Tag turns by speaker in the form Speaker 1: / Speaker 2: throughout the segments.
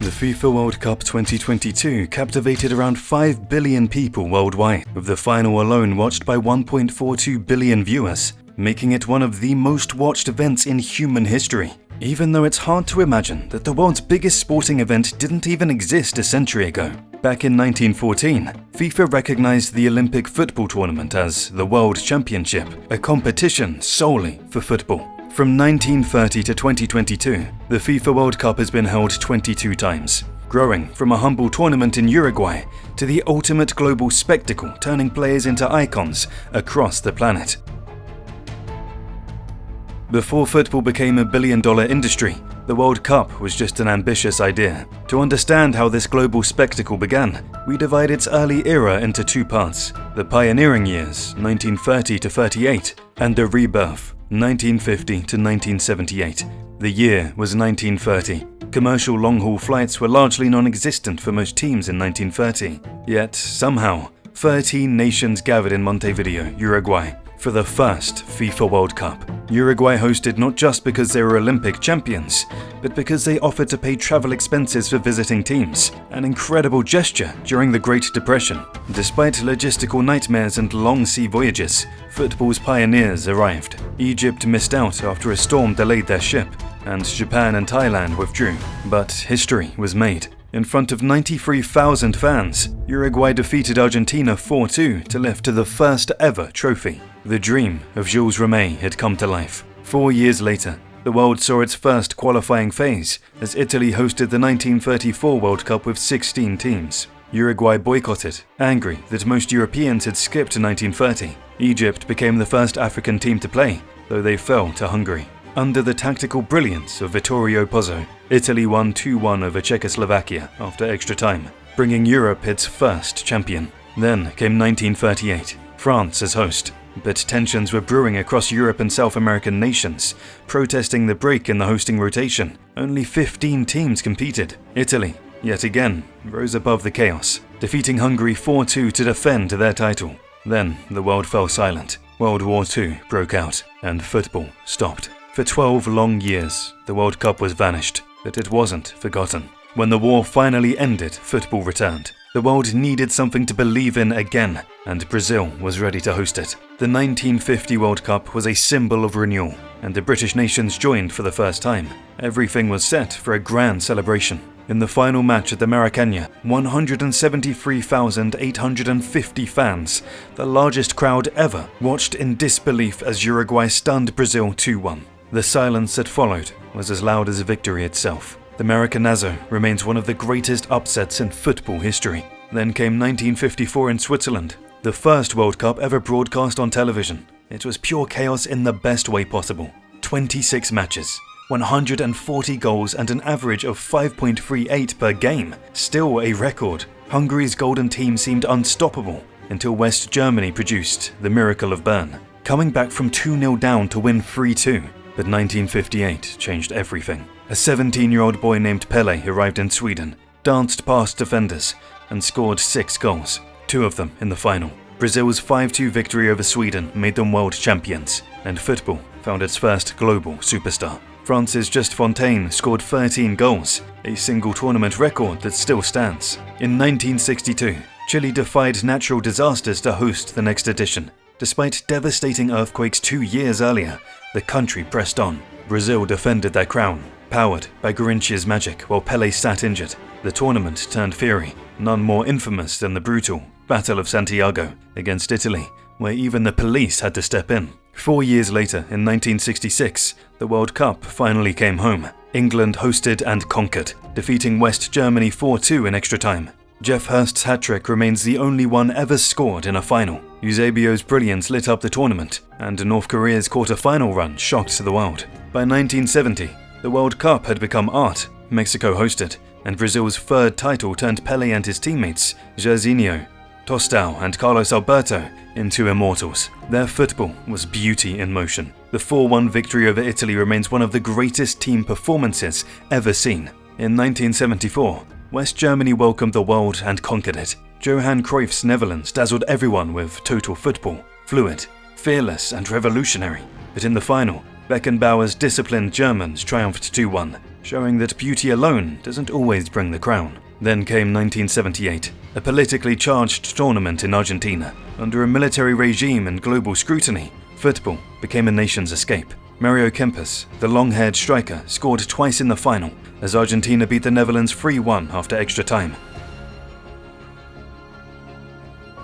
Speaker 1: The FIFA World Cup 2022 captivated around 5 billion people worldwide, with the final alone watched by 1.42 billion viewers, making it one of the most watched events in human history. Even though it's hard to imagine that the world's biggest sporting event didn't even exist a century ago. Back in 1914, FIFA recognized the Olympic football tournament as the World Championship, a competition solely for football. From 1930 to 2022, the FIFA World Cup has been held 22 times, growing from a humble tournament in Uruguay to the ultimate global spectacle, turning players into icons across the planet. Before football became a billion-dollar industry, the World Cup was just an ambitious idea. To understand how this global spectacle began, we divide its early era into two parts: the pioneering years, 1930 to 38, and the rebirth, 1950 to 1978. The year was 1930. Commercial long-haul flights were largely non-existent for most teams in 1930. Yet, somehow, 13 nations gathered in Montevideo, Uruguay, for the first FIFA World Cup. Uruguay hosted not just because they were Olympic champions, but because they offered to pay travel expenses for visiting teams, an incredible gesture during the Great Depression. Despite logistical nightmares and long sea voyages, football's pioneers arrived. Egypt missed out after a storm delayed their ship, and Japan and Thailand withdrew. But history was made. In front of 93,000 fans, Uruguay defeated Argentina 4-2 to lift to the first ever trophy. The dream of Jules Rimet had come to life. 4 years later, the world saw its first qualifying phase as Italy hosted the 1934 World Cup with 16 teams. Uruguay boycotted, angry that most Europeans had skipped 1930. Egypt became the first African team to play, though they fell to Hungary. Under the tactical brilliance of Vittorio Pozzo, Italy won 2-1 over Czechoslovakia after extra time, bringing Europe its first champion. Then came 1938, France as host. But tensions were brewing across Europe and South American nations, protesting the break in the hosting rotation. Only 15 teams competed. Italy, yet again, rose above the chaos, defeating Hungary 4-2 to defend their title. Then the world fell silent. World War II broke out, and football stopped. For 12 long years, the World Cup was vanished, but it wasn't forgotten. When the war finally ended, football returned. The world needed something to believe in again, and Brazil was ready to host it. The 1950 World Cup was a symbol of renewal, and the British nations joined for the first time. Everything was set for a grand celebration. In the final match at the Maracanã, 173,850 fans, the largest crowd ever, watched in disbelief as Uruguay stunned Brazil 2-1. The silence that followed was as loud as victory itself. The Maracanã remains one of the greatest upsets in football history. Then came 1954 in Switzerland, the first World Cup ever broadcast on television. It was pure chaos in the best way possible. 26 matches, 140 goals and an average of 5.38 per game. Still a record. Hungary's golden team seemed unstoppable until West Germany produced the miracle of Bern, coming back from 2-0 down to win 3-2. But 1958 changed everything. A 17-year-old boy named Pele arrived in Sweden, danced past defenders, and scored 6 goals, 2 of them in the final. Brazil's 5-2 victory over Sweden made them world champions, and football found its first global superstar. France's Just Fontaine scored 13 goals, a single tournament record that still stands. In 1962, Chile defied natural disasters to host the next edition. Despite devastating earthquakes 2 years earlier, the country pressed on. Brazil defended their crown, powered by Garrincha's magic while Pelé sat injured. The tournament turned fiery, none more infamous than the brutal Battle of Santiago against Italy, where even the police had to step in. 4 years later, in 1966, the World Cup finally came home. England hosted and conquered, defeating West Germany 4-2 in extra time. Jeff Hurst's hat-trick remains the only one ever scored in a final. Eusebio's brilliance lit up the tournament, and North Korea's quarter-final run shocked the world. By 1970, the World Cup had become art. Mexico hosted, and Brazil's third title turned Pelé and his teammates, Jairzinho, Tostão and Carlos Alberto, into immortals. Their football was beauty in motion. The 4-1 victory over Italy remains one of the greatest team performances ever seen. In 1974, West Germany welcomed the world and conquered it. Johan Cruyff's Netherlands dazzled everyone with total football, fluid, fearless and revolutionary. But in the final, Beckenbauer's disciplined Germans triumphed 2-1. showing that beauty alone doesn't always bring the crown. Then came 1978, a politically charged tournament in Argentina. Under a military regime and global scrutiny, football became a nation's escape. Mario Kempes, the long-haired striker, scored twice in the final as Argentina beat the Netherlands 3-1 after extra time.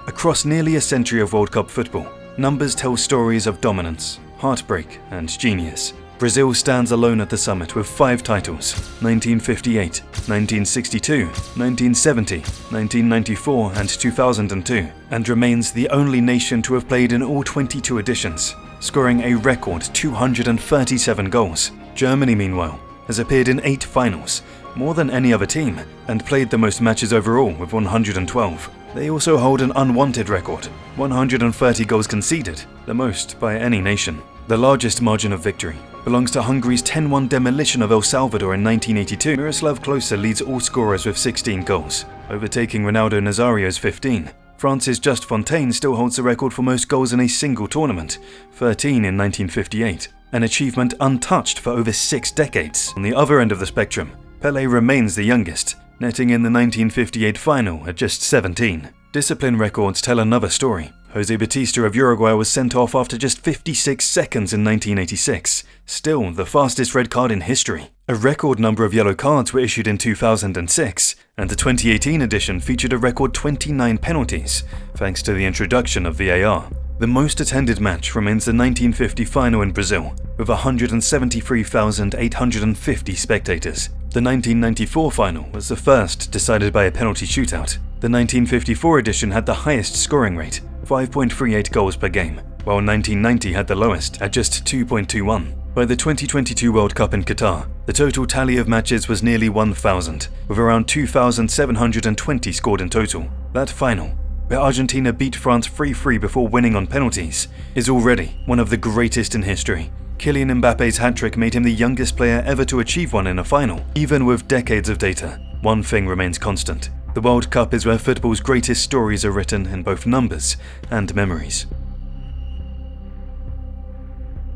Speaker 1: Across nearly a century of World Cup football, numbers tell stories of dominance, heartbreak, and genius. Brazil stands alone at the summit with 5 titles: 1958, 1962, 1970, 1994, and 2002, and remains the only nation to have played in all 22 editions, scoring a record 237 goals. Germany, meanwhile, has appeared in 8 finals, more than any other team, and played the most matches overall with 112. They also hold an unwanted record, 130 goals conceded, the most by any nation. The largest margin of victory belongs to Hungary's 10-1 demolition of El Salvador in 1982. Miroslav Klose leads all scorers with 16 goals, overtaking Ronaldo Nazario's 15. France's Just Fontaine still holds the record for most goals in a single tournament, 13 in 1958, an achievement untouched for over 6 decades. On the other end of the spectrum, Pelé remains the youngest, netting in the 1958 final at just 17. Discipline records tell another story. José Batista of Uruguay was sent off after just 56 seconds in 1986, still the fastest red card in history. A record number of yellow cards were issued in 2006, and the 2018 edition featured a record 29 penalties, thanks to the introduction of VAR. The most attended match remains the 1950 final in Brazil, with 173,850 spectators. The 1994 final was the first decided by a penalty shootout. The 1954 edition had the highest scoring rate, 5.38 goals per game, while 1990 had the lowest at just 2.21. By the 2022 World Cup in Qatar, the total tally of matches was nearly 1,000, with around 2,720 scored in total. That final, where Argentina beat France 3-3 before winning on penalties, is already one of the greatest in history. Kylian Mbappe's hat-trick made him the youngest player ever to achieve one in a final. Even with decades of data, one thing remains constant. The World Cup is where football's greatest stories are written in both numbers and memories.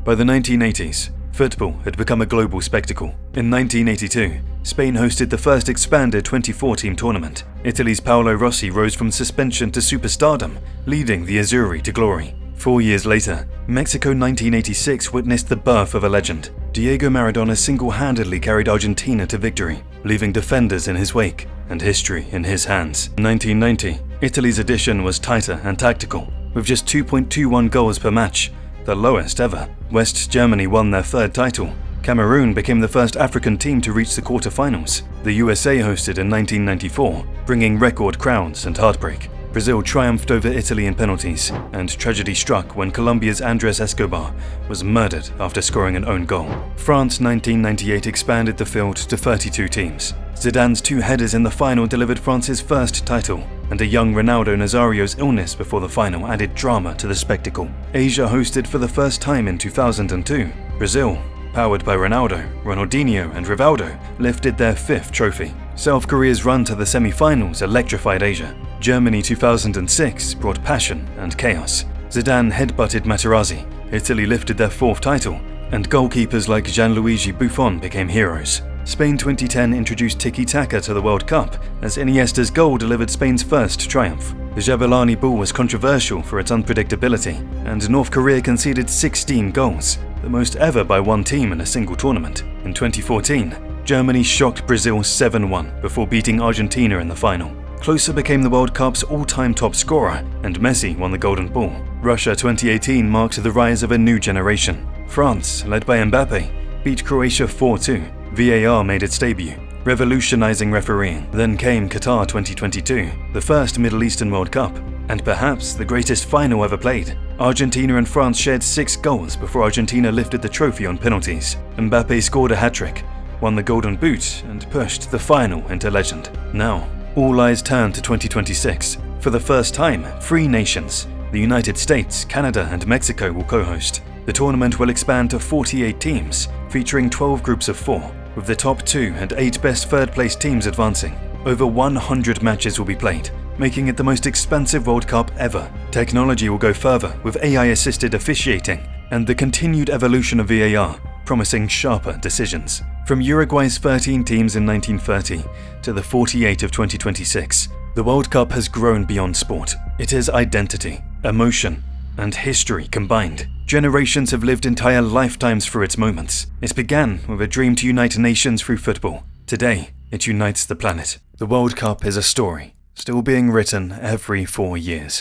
Speaker 1: By the 1980s, football had become a global spectacle. In 1982, Spain hosted the first expanded 24-team tournament. Italy's Paolo Rossi rose from suspension to superstardom, leading the Azzurri to glory. 4 years later, Mexico 1986 witnessed the birth of a legend. Diego Maradona single-handedly carried Argentina to victory, leaving defenders in his wake and history in his hands. In 1990, Italy's edition was tighter and tactical, with just 2.21 goals per match, the lowest ever. West Germany won their 3rd title. Cameroon became the first African team to reach the quarterfinals. The USA hosted in 1994, bringing record crowds and heartbreak. Brazil triumphed over Italy in penalties, and tragedy struck when Colombia's Andrés Escobar was murdered after scoring an own goal. France 1998 expanded the field to 32 teams. Zidane's 2 headers in the final delivered France's first title, and a young Ronaldo Nazario's illness before the final added drama to the spectacle. Asia hosted for the first time in 2002. Brazil, powered by Ronaldo, Ronaldinho, and Rivaldo, lifted their 5th trophy. South Korea's run to the semi-finals electrified Asia. Germany 2006 brought passion and chaos. Zidane headbutted Materazzi. Italy lifted their 4th title, and goalkeepers like Gianluigi Buffon became heroes. Spain 2010 introduced tiki-taka to the World Cup, as Iniesta's goal delivered Spain's first triumph. The Jabulani ball was controversial for its unpredictability, and North Korea conceded 16 goals, the most ever by one team in a single tournament. In 2014, Germany shocked Brazil 7-1 before beating Argentina in the final. Klose became the World Cup's all-time top scorer, and Messi won the Golden Ball. Russia 2018 marked the rise of a new generation. France, led by Mbappe, beat Croatia 4-2. VAR made its debut, revolutionizing refereeing. Then came Qatar 2022, the first Middle Eastern World Cup, and perhaps the greatest final ever played. Argentina and France shared 6 goals before Argentina lifted the trophy on penalties. Mbappe scored a hat-trick, won the Golden Boot, and pushed the final into legend. Now, all eyes turn to 2026. For the first time, 3 nations, the United States, Canada, and Mexico, will co-host. The tournament will expand to 48 teams, featuring 12 groups of 4, with the top 2 and 8 best third-place teams advancing. Over 100 matches will be played, making it the most expensive World Cup ever. Technology will go further with AI-assisted officiating and the continued evolution of VAR, promising sharper decisions. From Uruguay's 13 teams in 1930 to the 48 of 2026, the World Cup has grown beyond sport. It is identity, emotion, and history combined. Generations have lived entire lifetimes through its moments. It began with a dream to unite nations through football. Today, it unites the planet. The World Cup is a story, still being written every 4 years.